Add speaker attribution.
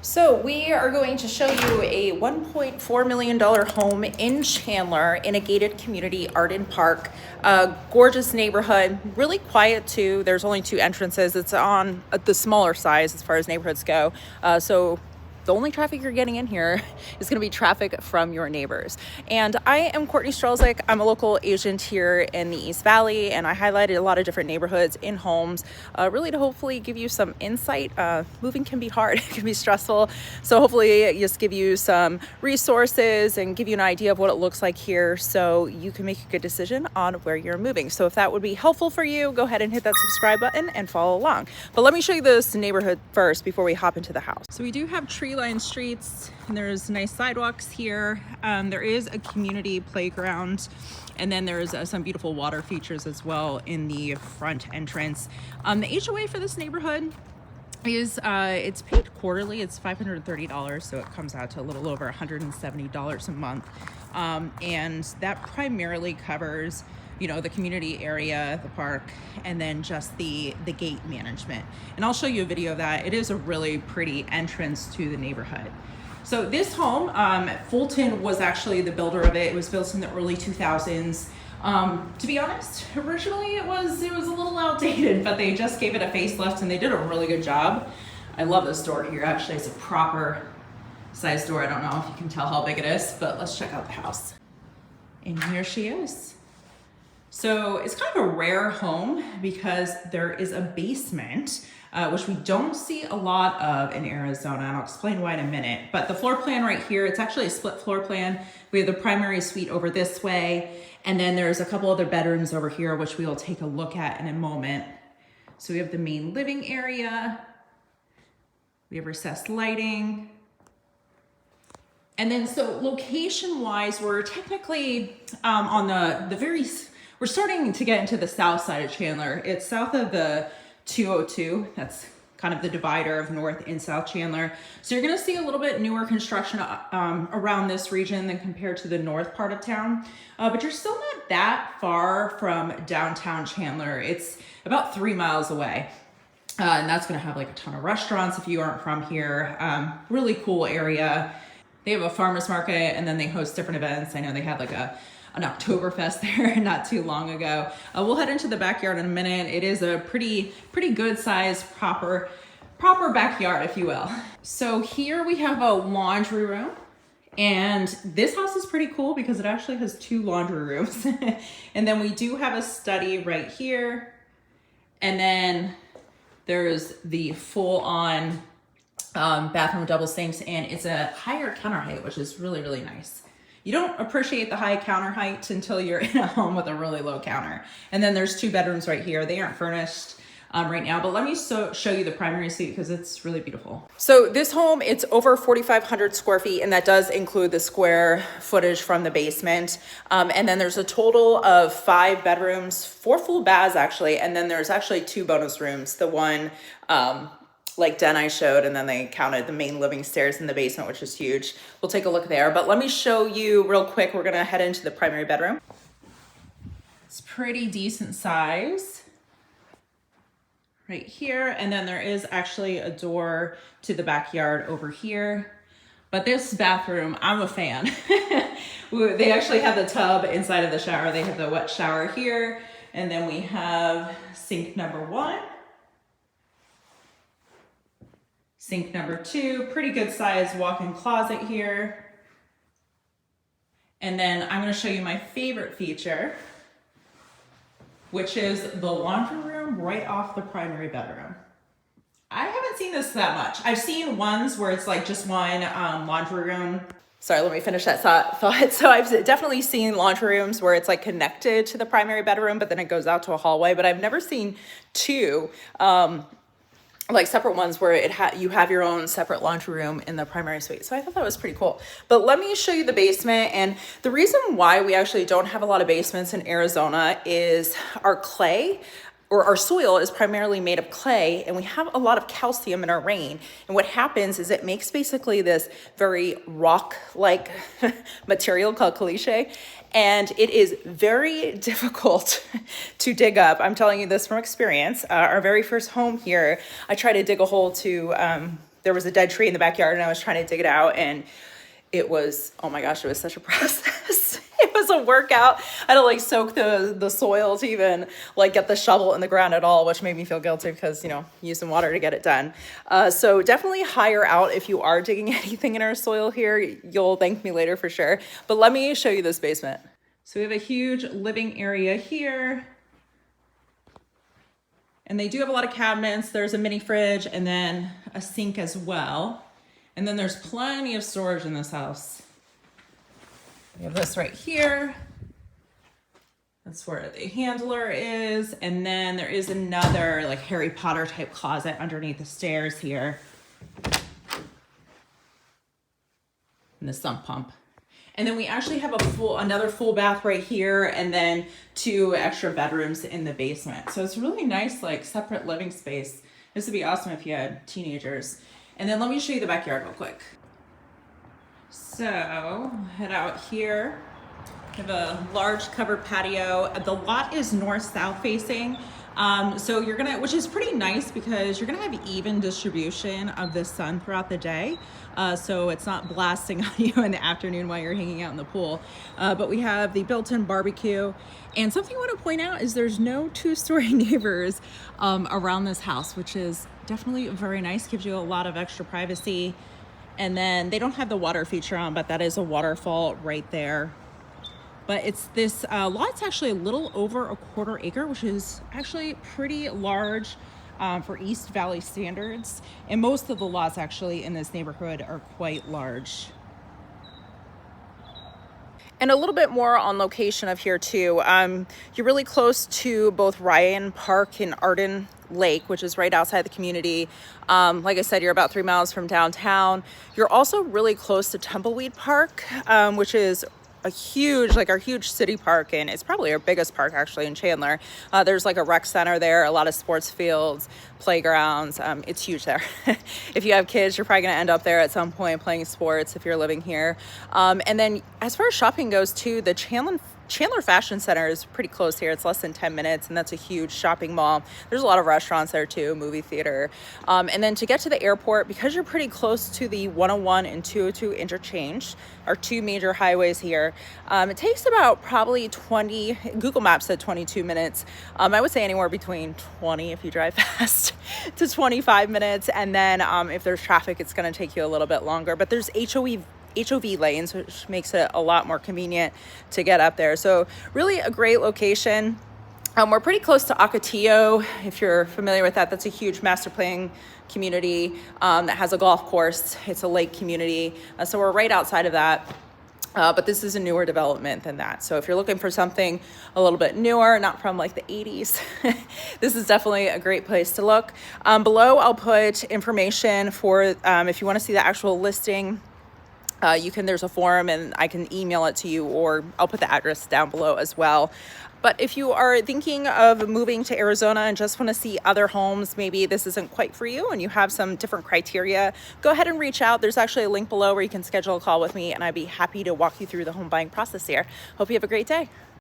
Speaker 1: So we are going to show you a $1.4 million home in Chandler in a gated community, Arden Park. Gorgeous neighborhood, really quiet too. There's only 2 entrances. It's on the smaller size as far as neighborhoods go. So the only traffic you're getting in here is going to be traffic from your neighbors. And I am Courtney Strelzik. I'm a local agent here in the East Valley, and I highlighted a lot of different neighborhoods in homes, really to hopefully give you some insight. Moving can be hard, it can be stressful. So hopefully just give you some resources and give you an idea of what it looks like here so you can make a good decision on where you're moving. So if that would be helpful for you, go ahead and hit that subscribe button and follow along. But let me show you this neighborhood first before we hop into the house. So we do have tree-lined streets, and there's nice sidewalks here. There is a community playground, and then there's some beautiful water features as well in the front entrance. The HOA for this neighborhood is it's paid quarterly. It's $530, so it comes out to a little over $170 a month, and that primarily covers, you know, the community area, the park, and then just the gate management. And I'll show you a video of that. It is a really pretty entrance to the neighborhood. So this home, Fulton was actually the builder of it. It was built in the early 2000s. To be honest, originally it was a little outdated, but they just gave it a facelift and they did a really good job. I love this door here. Actually, it's a proper size door. I don't know if you can tell how big it is, but let's check out the house. And here she is. So it's kind of a rare home because there is a basement, which we don't see a lot of in Arizona, and I'll explain why in a minute. But the floor plan right here, it's actually a split floor plan. We have the primary suite over this way, and then there's a couple other bedrooms over here, which we will take a look at in a moment. So we have the main living area, we have recessed lighting, and then so location-wise, we're technically on we're starting to get into the south side of Chandler. It's south of the 202. That's kind of the divider of North and South Chandler. So you're gonna see a little bit newer construction around this region than compared to the north part of town. But you're still not that far from downtown Chandler. It's about 3 miles away. And that's gonna have like a ton of restaurants if you aren't from here. Really cool area. They have a farmer's market, and then they host different events. I know they had like an Oktoberfest there not too long ago. We'll head into the backyard in a minute. It is a pretty good size, proper backyard, if you will. So here we have a laundry room, and this house is pretty cool because it actually has 2 laundry rooms. And then we do have a study right here, and then there's the full-on bathroom double sinks, and it's a higher counter height, which is really nice. You don't appreciate the high counter height until you're in a home with a really low counter. And then there's 2 bedrooms right here. They aren't furnished right now, but let me show you the primary suite because it's really beautiful. So this home, it's over 4,500 square feet, and that does include the square footage from the basement. And then there's a total of 5 bedrooms, 4 full baths actually, and then there's actually 2 bonus rooms. The one like Den I showed, and then they counted the main living stairs in the basement, which is huge. We'll take a look there, but let me show you real quick. We're gonna head into the primary bedroom. It's pretty decent size right here, and then there is actually a door to the backyard over here. But this bathroom, I'm a fan. They actually have the tub inside of the shower. They have the wet shower here, and then we have sink number 1. Sink number 2, pretty good size walk-in closet here. And then I'm gonna show you my favorite feature, which is the laundry room right off the primary bedroom. I haven't seen this that much. I've seen ones where it's like just one laundry room. Sorry, let me finish that thought. So I've definitely seen laundry rooms where it's like connected to the primary bedroom, but then it goes out to a hallway, but I've never seen 2 like separate ones where you have your own separate laundry room in the primary suite. So I thought that was pretty cool. But let me show you the basement. And the reason why we actually don't have a lot of basements in Arizona is our clay, or our soil, is primarily made of clay, and we have a lot of calcium in our rain. And what happens is it makes basically this very rock-like material called caliche, and it is very difficult to dig up. I'm telling you this from experience. Our very first home here, I tried to dig a hole to there was a dead tree in the backyard and I was trying to dig it out, and it was, oh my gosh, it was such a process. It was a workout. I had to like soak the soil to even like get the shovel in the ground at all, which made me feel guilty because, you know, using water to get it done. So definitely hire out if you are digging anything in our soil here. You'll thank me later for sure. But let me show you this basement. So we have a huge living area here. And they do have a lot of cabinets. There's a mini fridge and then a sink as well. And then there's plenty of storage in this house. We have this right here. That's where the handler is. And then there is another like Harry Potter type closet underneath the stairs here. And the sump pump. And then we actually have another full bath right here, and then 2 extra bedrooms in the basement. So it's really nice, like separate living space. This would be awesome if you had teenagers. And then let me show you the backyard real quick. So head out here. We have a large covered patio. The lot is north-south facing. So you're gonna, which is pretty nice because you're gonna have even distribution of the sun throughout the day. So it's not blasting on you in the afternoon while you're hanging out in the pool. But we have the built-in barbecue. And something I want to point out is there's no 2-story neighbors around this house, which is definitely very nice. Gives you a lot of extra privacy. And then they don't have the water feature on, but that is a waterfall right there. But it's this lot's actually a little over a quarter acre, which is actually pretty large for East Valley standards. And most of the lots actually in this neighborhood are quite large. And a little bit more on location of here too. You're really close to both Arden Park and Arden Lake, which is right outside the community. Like I said, you're about 3 miles from downtown. You're also really close to Tumbleweed Park, which is a huge, like our huge city park, and it's probably our biggest park actually in Chandler. There's like a rec center there, a lot of sports fields, playgrounds. It's huge there. If you have kids, you're probably gonna end up there at some point playing sports if you're living here. And then as far as shopping goes too, the Chandler Fashion Center is pretty close here. It's less than 10 minutes, and that's a huge shopping mall. There's a lot of restaurants there too, movie theater. And then to get to the airport, because you're pretty close to the 101 and 202 interchange, our 2 major highways here, it takes about probably 20, Google Maps said 22 minutes. I would say anywhere between 20 if you drive fast to 25 minutes. And then if there's traffic, it's gonna take you a little bit longer, but there's HOV lanes, which makes it a lot more convenient to get up there. So really a great location. We're pretty close to Ocotillo, if you're familiar with that. That's a huge master plan community that has a golf course. It's a lake community. So we're right outside of that. But this is a newer development than that. So if you're looking for something a little bit newer, not from like the 80s, this is definitely a great place to look. Below, I'll put information for if you want to see the actual listing. There's a form and I can email it to you, or I'll put the address down below as well. But if you are thinking of moving to Arizona and just want to see other homes, maybe this isn't quite for you and you have some different criteria, go ahead and reach out. There's actually a link below where you can schedule a call with me, and I'd be happy to walk you through the home buying process here. Hope you have a great day.